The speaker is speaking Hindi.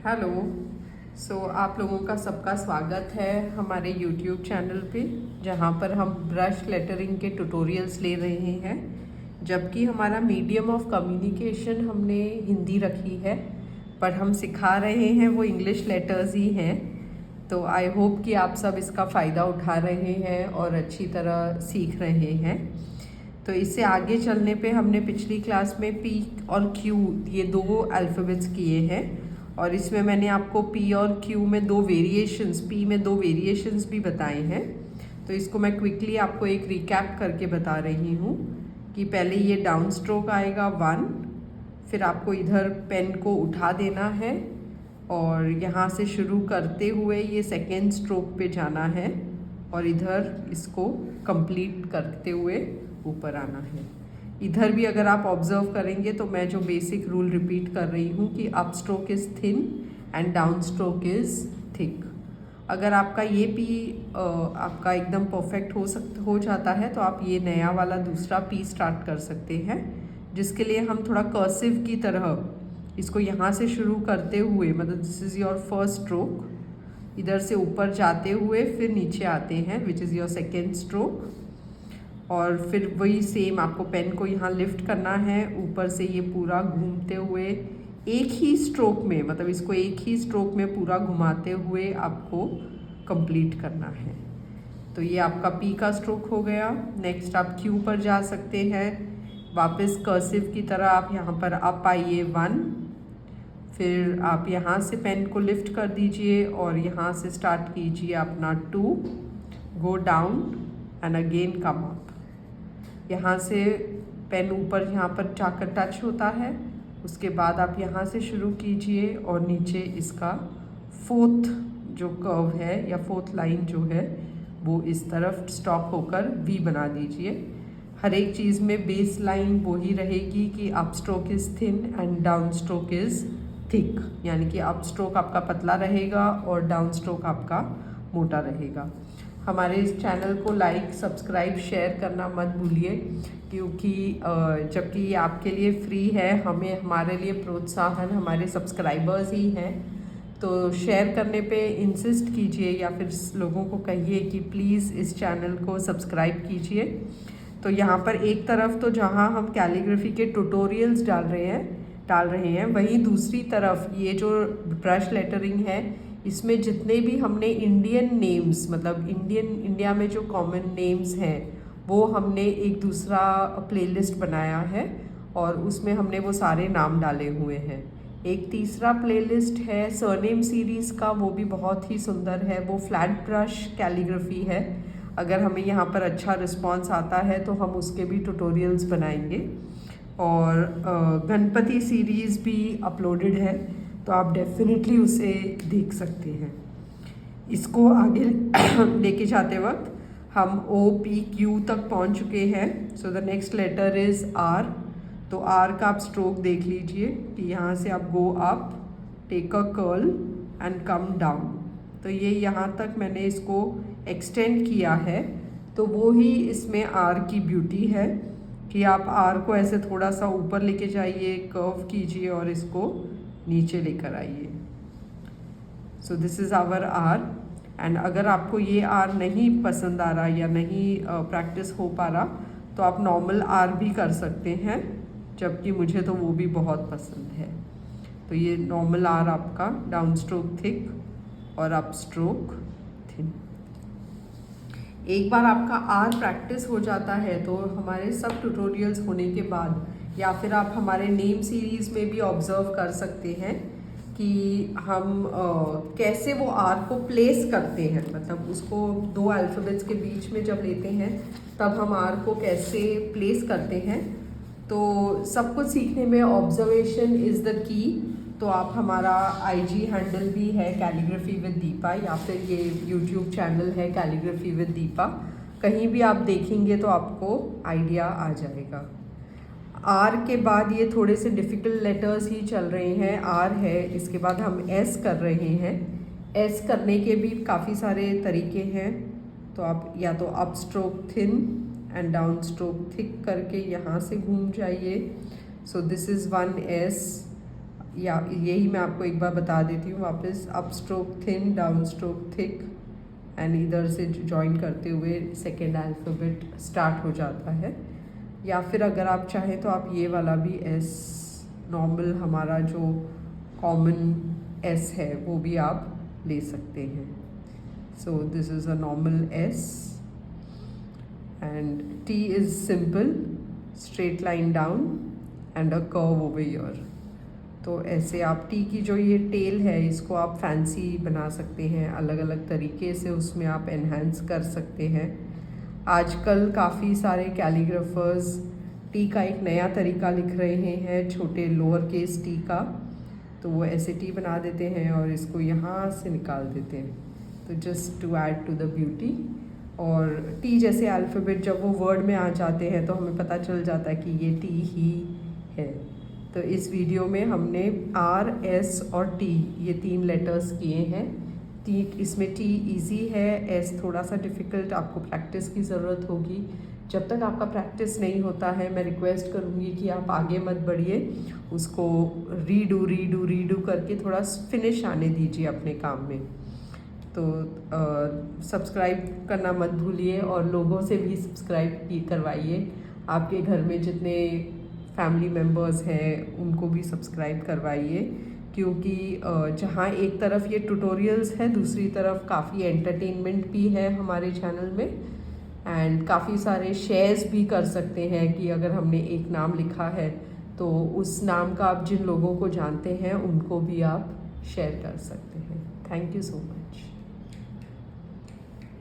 हेलो। आप लोगों का सबका स्वागत है हमारे YouTube चैनल पे, जहाँ पर हम ब्रश लेटरिंग के ट्यूटोरियल्स ले रहे हैं। जबकि हमारा मीडियम ऑफ कम्युनिकेशन हमने हिंदी रखी है, पर हम सिखा रहे हैं वो इंग्लिश लेटर्स ही हैं। तो आई होप कि आप सब इसका फ़ायदा उठा रहे हैं और अच्छी तरह सीख रहे हैं। तो इससे आगे चलने पे हमने पिछली क्लास में P और Q ये दो अल्फ़ाबेट्स किए हैं, और इसमें मैंने आपको P और Q में दो वेरिएशंस, P में दो वेरिएशंस भी बताए हैं। तो इसको मैं क्विकली आपको एक रिकैप करके बता रही हूँ कि पहले ये डाउन स्ट्रोक आएगा 1, फिर आपको इधर पेन को उठा देना है और यहाँ से शुरू करते हुए ये सेकेंड स्ट्रोक पे जाना है और इधर इसको कंप्लीट करते हुए ऊपर आना है। इधर भी अगर आप ऑब्जर्व करेंगे तो मैं जो बेसिक रूल रिपीट कर रही हूँ कि up stroke is thin and down stroke is thick. अगर आपका ये पी आपका एकदम परफेक्ट हो जाता है तो आप ये नया वाला दूसरा पी स्टार्ट कर सकते हैं, जिसके लिए हम थोड़ा कर्सिव की तरह इसको यहाँ से शुरू करते हुए, मतलब this is your first stroke, इधर से ऊपर जाते हुए फिर नीचे आते हैं which is your second stroke, और फिर वही सेम आपको पेन को यहाँ लिफ्ट करना है ऊपर से ये पूरा घूमते हुए एक ही स्ट्रोक में, मतलब इसको एक ही स्ट्रोक में पूरा घुमाते हुए आपको कंप्लीट करना है। तो ये आपका पी का स्ट्रोक हो गया। नेक्स्ट आप क्यू पर जा सकते हैं, वापस कर्सिव की तरह आप यहाँ पर अप आइए 1, फिर आप यहाँ से पेन को लिफ्ट कर दीजिए और यहाँ से स्टार्ट कीजिए अपना 2, go down and again come up. यहाँ से पेन ऊपर यहाँ पर जाकर टच होता है, उसके बाद आप यहाँ से शुरू कीजिए और नीचे इसका फोर्थ जो कर्व है या फोर्थ लाइन जो है वो इस तरफ स्टॉप होकर वी बना दीजिए। हर एक चीज़ में बेस लाइन वही रहेगी कि up stroke is thin and down stroke is thick, यानी कि अप स्ट्रोक आपका पतला रहेगा और डाउन स्ट्रोक आपका मोटा रहेगा। हमारे इस चैनल को लाइक, सब्सक्राइब, शेयर करना मत भूलिए, क्योंकि जबकि ये आपके लिए फ्री है, हमारे लिए प्रोत्साहन हमारे सब्सक्राइबर्स ही हैं। तो शेयर करने पे इंसिस्ट कीजिए या फिर लोगों को कहिए कि प्लीज़ इस चैनल को सब्सक्राइब कीजिए। तो यहाँ पर एक तरफ तो जहाँ हम कैलीग्राफी के ट्यूटोरियल्स डाल रहे हैं वहीं दूसरी तरफ ये जो ब्रश लेटरिंग है इसमें जितने भी हमने इंडियन नेम्स, मतलब इंडिया में जो कॉमन नेम्स हैं वो हमने एक दूसरा प्लेलिस्ट बनाया है और उसमें हमने वो सारे नाम डाले हुए हैं। एक तीसरा प्लेलिस्ट है सरनेम सीरीज़ का, वो भी बहुत ही सुंदर है, वो फ्लैट ब्रश कैलीग्राफी है। अगर हमें यहाँ पर अच्छा रिस्पॉन्स आता है तो हम उसके भी ट्यूटोरियल्स बनाएंगे। और गणपति सीरीज़ भी अपलोडेड है, तो आप डेफिनेटली उसे देख सकते हैं। इसको आगे लेके जाते वक्त हम ओ पी क्यू तक पहुंच चुके हैं। So the next letter is R. तो आर का आप स्ट्रोक देख लीजिए कि यहाँ से आप go up, take a curl and come down. तो ये यहाँ तक मैंने इसको एक्सटेंड किया है, तो वो ही इसमें आर की ब्यूटी है कि आप आर को ऐसे थोड़ा सा ऊपर लेके जाइए, कर्व कीजिए और इसको नीचे लेकर आइए। So this is our R. एंड अगर आपको ये आर नहीं पसंद आ रहा या नहीं प्रैक्टिस हो पा रहा तो आप नॉर्मल आर भी कर सकते हैं, जबकि मुझे तो वो भी बहुत पसंद है। तो ये नॉर्मल आर आपका डाउन स्ट्रोक थिक और अप स्ट्रोक थिन। एक बार आपका आर प्रैक्टिस हो जाता है तो हमारे सब ट्यूटोरियल्स होने के बाद या फिर आप हमारे नेम सीरीज़ में भी ऑब्जर्व कर सकते हैं कि हम कैसे वो आर को प्लेस करते हैं, मतलब उसको दो अल्फ़ाबेट्स के बीच में जब लेते हैं तब हम आर को कैसे प्लेस करते हैं। तो सब कुछ सीखने में ऑब्जर्वेशन इज़ द की। तो आप हमारा IG हैंडल भी है कैलीग्राफी विद दीपा, या फिर ये YouTube चैनल है कैलीग्राफी विद दीपा, कहीं भी आप देखेंगे तो आपको आइडिया आ जाएगा। आर के बाद ये थोड़े से डिफ़िकल्ट लेटर्स ही चल रहे हैं। आर है, इसके बाद हम एस कर रहे हैं। एस करने के भी काफ़ी सारे तरीके हैं। तो आप या तो up stroke thin and down stroke thick करके यहाँ से घूम जाइए। सो दिस इज़ वन एस। या यही मैं आपको एक बार बता देती हूँ वापस, up stroke thin, down stroke thick, and इधर से ज्वाइन करते हुए सेकेंड अल्फ़ाबेट स्टार्ट हो जाता है। या फिर अगर आप चाहें तो आप ये वाला भी एस, नॉर्मल हमारा जो कॉमन एस है वो भी आप ले सकते हैं। सो this is a normal S and T is simple, straight line down and a curve over here. तो ऐसे आप टी की जो ये टेल है इसको आप फैंसी बना सकते हैं, अलग अलग तरीके से उसमें आप एनहांस कर सकते हैं। आजकल काफ़ी सारे कैलीग्राफर्स टी का एक नया तरीका लिख रहे हैं, छोटे लोअर केस टी का, तो वो ऐसे टी बना देते हैं और इसको यहाँ से निकाल देते हैं, तो just to add to the beauty. और टी जैसे अल्फ़ाबेट जब वो वर्ड में आ जाते हैं तो हमें पता चल जाता है कि ये टी ही है। तो इस वीडियो में हमने आर, एस और टी ये 3 लेटर्स किए हैं। टी, इसमें टी इजी है, एस थोड़ा सा डिफ़िकल्ट, आपको प्रैक्टिस की ज़रूरत होगी। जब तक आपका प्रैक्टिस नहीं होता है मैं रिक्वेस्ट करूँगी कि आप आगे मत बढ़िए, उसको रीडू करके थोड़ा फिनिश आने दीजिए अपने काम में। तो सब्सक्राइब करना मत भूलिए और लोगों से भी सब्सक्राइब करवाइए। आपके घर में जितने फैमिली मेम्बर्स हैं उनको भी सब्सक्राइब करवाइए, क्योंकि जहाँ एक तरफ ये ट्यूटोरियल्स है, दूसरी तरफ काफ़ी एंटरटेनमेंट भी है हमारे चैनल में, एंड काफ़ी सारे शेयर्स भी कर सकते हैं कि अगर हमने एक नाम लिखा है तो उस नाम का आप जिन लोगों को जानते हैं उनको भी आप शेयर कर सकते हैं। Thank you so much.